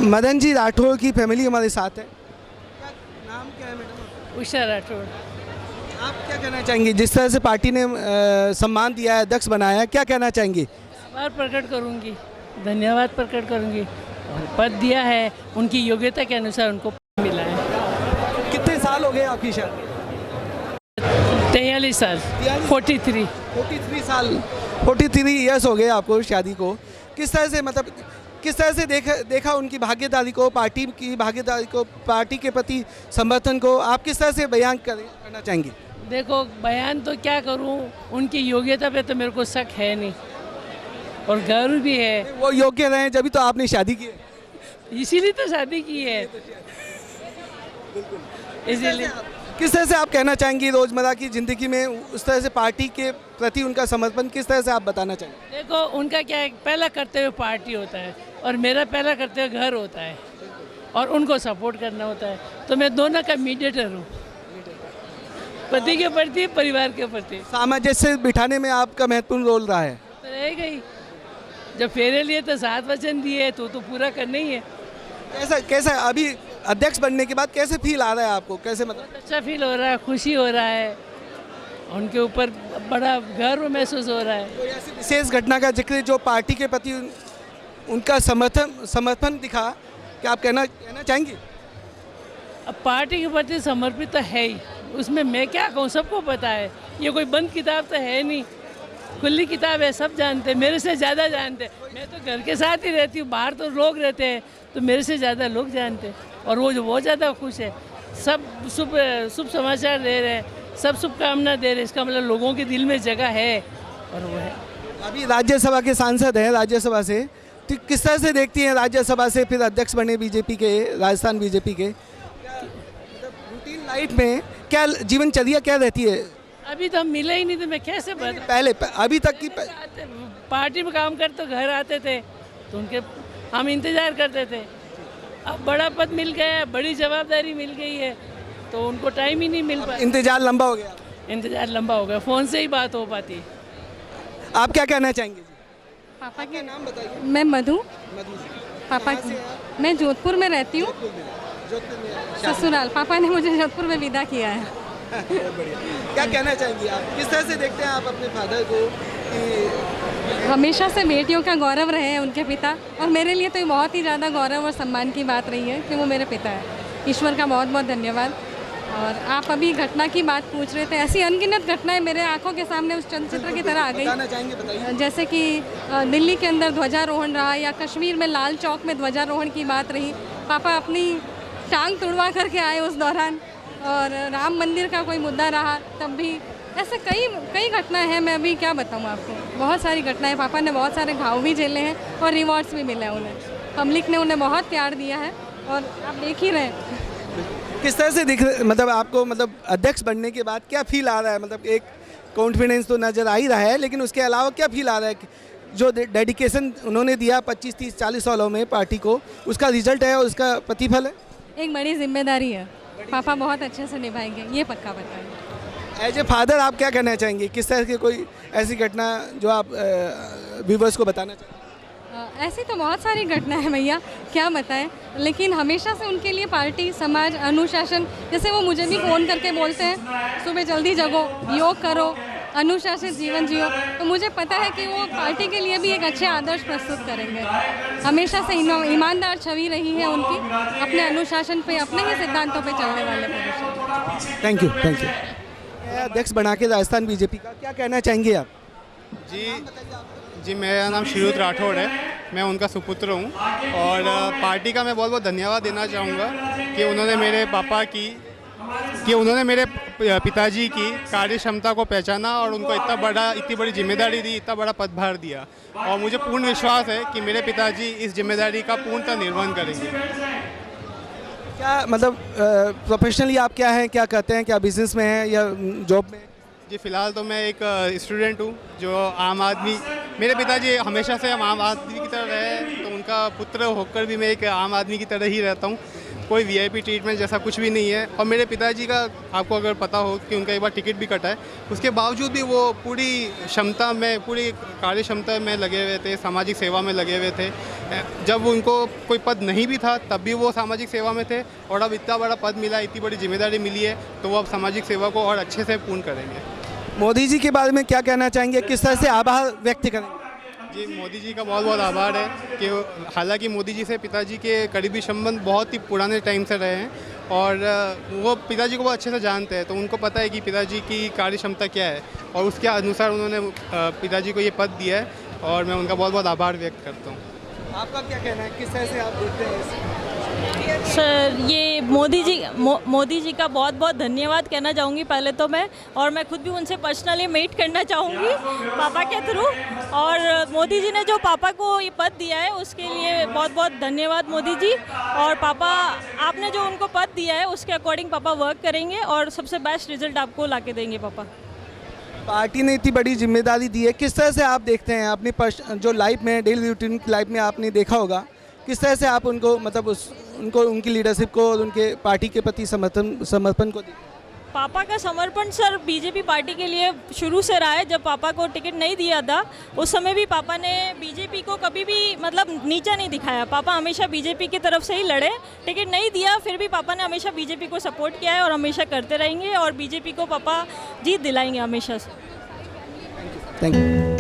मदन जी राठौर की फैमिली हमारे साथ है। क्या नाम क्या है मैडम? उषा राठौर। आप क्या कहना चाहेंगी, जिस तरह से पार्टी ने सम्मान दिया है, अध्यक्ष बनाया है, क्या कहना चाहेंगी? आभार प्रकट करूंगी, धन्यवाद प्रकट करूंगी। पद दिया है, उनकी योग्यता के अनुसार उनको मिला है। कितने साल हो गए आपकी शादी? 43 साल। 43 साल, 43 ईयर्स हो गए आपको शादी को। किस तरह से मतलब किस तरह से देखा उनकी भागीदारी को, पार्टी की भागीदारी को, पार्टी के प्रति समर्थन को आप किस तरह से बयान करना चाहेंगी? देखो, बयान तो क्या करूं, उनकी योग्यता पे तो मेरे को शक है नहीं और गर्व भी है। वो योग्य रहे जभी तो आपने शादी की है, इसीलिए तो शादी की है। इसीलिए किस तरह से आप कहना चाहेंगी रोजमर्रा की जिंदगी में उस तरह से पार्टी के प्रति उनका समर्पण किस तरह से आप बताना चाहेंगे? देखो, उनका क्या है, पहला कर्तव्य पार्टी होता है और मेरा पहला कर्तव्य घर होता है और उनको सपोर्ट करना होता है। तो मैं दोनों का मीडिएटर हूँ, पति के प्रति, परिवार के प्रति। सामंजस्य बिठाने में आपका महत्वपूर्ण रोल रहा है। तो रहेगा ही। जब फेरे लिए तो 7 वचन दिए तो पूरा करना ही है। कैसा अभी अध्यक्ष बनने के बाद कैसे फील आ रहा है आपको? कैसे मतलब? बहुत अच्छा फील हो रहा है, खुशी हो रहा है, उनके ऊपर बड़ा गर्व महसूस हो रहा है। कोई ऐसी विशेष घटना का जिक्र जो पार्टी के प्रति उनका समर्थन दिखा, क्या आप कहना चाहेंगी? अब पार्टी के प्रति समर्पित तो है ही, उसमें मैं क्या कहूँ, सबको पता है। ये कोई बंद किताब तो है नहीं, खुली किताब है, सब जानते हैं, मेरे से ज़्यादा जानते हैं। मैं तो घर के साथ ही रहती हूँ, बाहर तो लोग रहते हैं, तो मेरे से ज़्यादा लोग जानते हैं और वो जो बहुत ज़्यादा खुश है। सब शुभ समाचार दे रहे हैं, सब शुभकामना दे रहे हैं, इसका मतलब लोगों के दिल में जगह है और वो है। अभी राज्यसभा के सांसद हैं, राज्यसभा से, तो किस तरह से देखती हैं राज्यसभा से फिर अध्यक्ष बने बीजेपी के, राजस्थान बीजेपी के? रूटीन लाइफ में क्या जीवनचर्या क्या रहती है? अभी तो हम मिले ही नहीं, तो मैं कैसे बता। पहले अभी तक की पार्टी में काम करते तो घर आते थे तो उनके हम इंतज़ार करते थे। अब बड़ा पद मिल गया है, बड़ी जवाबदारी मिल गई है, तो उनको टाइम ही नहीं मिल पाता। इंतजार लंबा हो गया। इंतजार लंबा हो गया, फ़ोन से ही बात हो पाती। आप क्या कहना चाहेंगे? पापा के नाम बताइए। मैं मधु। पापा मैं जोधपुर में रहती हूँ, ससुराल। पापा ने मुझे जोधपुर में विदा किया है। क्या कहना चाहेंगी आप? किस तरह से देखते हैं आप अपने फादर को कि हमेशा से बेटियों का गौरव रहे हैं उनके पिता, और मेरे लिए तो ये बहुत ही ज़्यादा गौरव और सम्मान की बात रही है कि वो मेरे पिता है। ईश्वर का बहुत बहुत धन्यवाद। और आप अभी घटना की बात पूछ रहे थे, ऐसी अनगिनत घटनाएं मेरे आंखों के सामने उस चलचित्र की तरह आ गई। बताना चाहेंगे, बताइए। जैसे कि दिल्ली के अंदर ध्वजारोहण रहा, या कश्मीर में लाल चौक में ध्वजारोहण की बात रही। पापा अपनी टांग तुड़वा करके आए उस दौरान, और राम मंदिर का कोई मुद्दा रहा तब भी। ऐसे कई घटनाएं हैं, मैं अभी क्या बताऊँ आपको, बहुत सारी घटनाएं। पापा ने बहुत सारे घाव भी झेले हैं और रिवॉर्ड्स भी मिले हैं उन्हें। पब्लिक ने उन्हें बहुत प्यार दिया है और आप देख ही रहे हैं। किस तरह से मतलब आपको मतलब अध्यक्ष बनने के बाद क्या फील आ रहा है? मतलब एक कॉन्फिडेंस तो नज़र आ ही रहा है, लेकिन उसके अलावा क्या फील आ रहा है? जो डेडिकेशन उन्होंने दिया 25, 30, 40 सालों में पार्टी को, उसका रिजल्ट है और उसका प्रतिफल है। एक बड़ी जिम्मेदारी है, पापा बहुत अच्छे से निभाएंगे, ये पक्का बताएंगे। एज ए फादर आप क्या कहना चाहेंगे? किस तरह की कोई ऐसी घटना जो आप व्यूवर्स को बताना चाहेंगे? ऐसी तो बहुत सारी घटनाएं हैं भैया, क्या बताएं। लेकिन हमेशा से उनके लिए पार्टी, समाज, अनुशासन, जैसे वो मुझे भी फ़ोन करके बोलते हैं सुबह जल्दी जगो, योग करो, अनुशासित जीवन जियो, तो मुझे पता है कि वो पार्टी के लिए भी एक अच्छे आदर्श प्रस्तुत करेंगे। हमेशा से ईमानदार छवि रही है उनकी, अपने अनुशासन पे, अपने ही सिद्धांतों पे चलने वाले पुरुष। Thank you, thank you. अध्यक्ष बना के राजस्थान बीजेपी का क्या कहना चाहेंगे आप? जी मेरा नाम श्रीयुत राठौड़ है, मैं उनका सुपुत्र हूँ। और पार्टी का मैं बहुत बहुत धन्यवाद देना चाहूँगा कि उन्होंने मेरे पिताजी की कार्य क्षमता को पहचाना और उनको इतनी बड़ी जिम्मेदारी दी, इतना बड़ा पदभार दिया। और मुझे पूर्ण विश्वास है कि मेरे पिताजी इस जिम्मेदारी का पूर्णतः निर्वहन करेंगे। क्या मतलब प्रोफेशनली आप क्या हैं, क्या करते हैं? क्या बिजनेस में हैं या जॉब में? जी फ़िलहाल तो मैं एक स्टूडेंट हूँ जो आम आदमी, मेरे पिताजी हमेशा से हम आम आदमी की तरह रहे, तो उनका पुत्र होकर भी मैं एक आम आदमी की तरह ही रहता हूँ। कोई वीआईपी ट्रीटमेंट जैसा कुछ भी नहीं है। और मेरे पिताजी का आपको अगर पता हो कि उनका एक बार टिकट भी कटा है, उसके बावजूद भी वो पूरी क्षमता में, पूरी कार्य क्षमता में लगे हुए थे, सामाजिक सेवा में लगे हुए थे। जब उनको कोई पद नहीं भी था तब भी वो सामाजिक सेवा में थे, और अब इतना बड़ा पद मिला, इतनी बड़ी जिम्मेदारी मिली है, तो वो अब सामाजिक सेवा को और अच्छे से पूर्ण करेंगे। मोदी जी के बारे में क्या कहना चाहेंगे, किस तरह से आभार व्यक्त करेंगे? जी, मोदी जी का बहुत बहुत आभार है कि हालांकि मोदी जी से पिताजी के करीबी संबंध बहुत ही पुराने टाइम से रहे हैं, और वो पिताजी को बहुत अच्छे से जानते हैं, तो उनको पता है कि पिताजी की कार्य क्षमता क्या है, और उसके अनुसार उन्होंने पिताजी को ये पद दिया है, और मैं उनका बहुत बहुत आभार व्यक्त करता हूँ। आपका क्या कहना है, किस तरह से आप देखते हैं इसे? सर, ये मोदी जी का बहुत बहुत धन्यवाद कहना चाहूँगी पहले तो मैं, और मैं खुद भी उनसे पर्सनली मीट करना चाहूँगी पापा के थ्रू। और मोदी जी ने जो पापा को ये पद दिया है उसके लिए बहुत बहुत धन्यवाद मोदी जी। और पापा, आपने जो उनको पद दिया है उसके अकॉर्डिंग पापा वर्क करेंगे और सबसे बेस्ट रिजल्ट आपको ला के देंगे पापा। पार्टी ने इतनी बड़ी जिम्मेदारी दी है, किस तरह से आप देखते हैं अपनी जो लाइफ में, डेली रूटीन की लाइफ में आपने देखा होगा, किस तरह से आप उनको मतलब उनको उनकी लीडरशिप को और उनके पार्टी के प्रति समर्पण को पापा का समर्पण सर बीजेपी पार्टी के लिए शुरू से रहा है। जब पापा को टिकट नहीं दिया था उस समय भी पापा ने बीजेपी को कभी भी मतलब नीचा नहीं दिखाया। पापा हमेशा बीजेपी की तरफ से ही लड़े, टिकट नहीं दिया फिर भी पापा ने हमेशा बीजेपी को सपोर्ट किया है और हमेशा करते रहेंगे, और बीजेपी को पापा जीत दिलाएंगे हमेशा से। Thank you.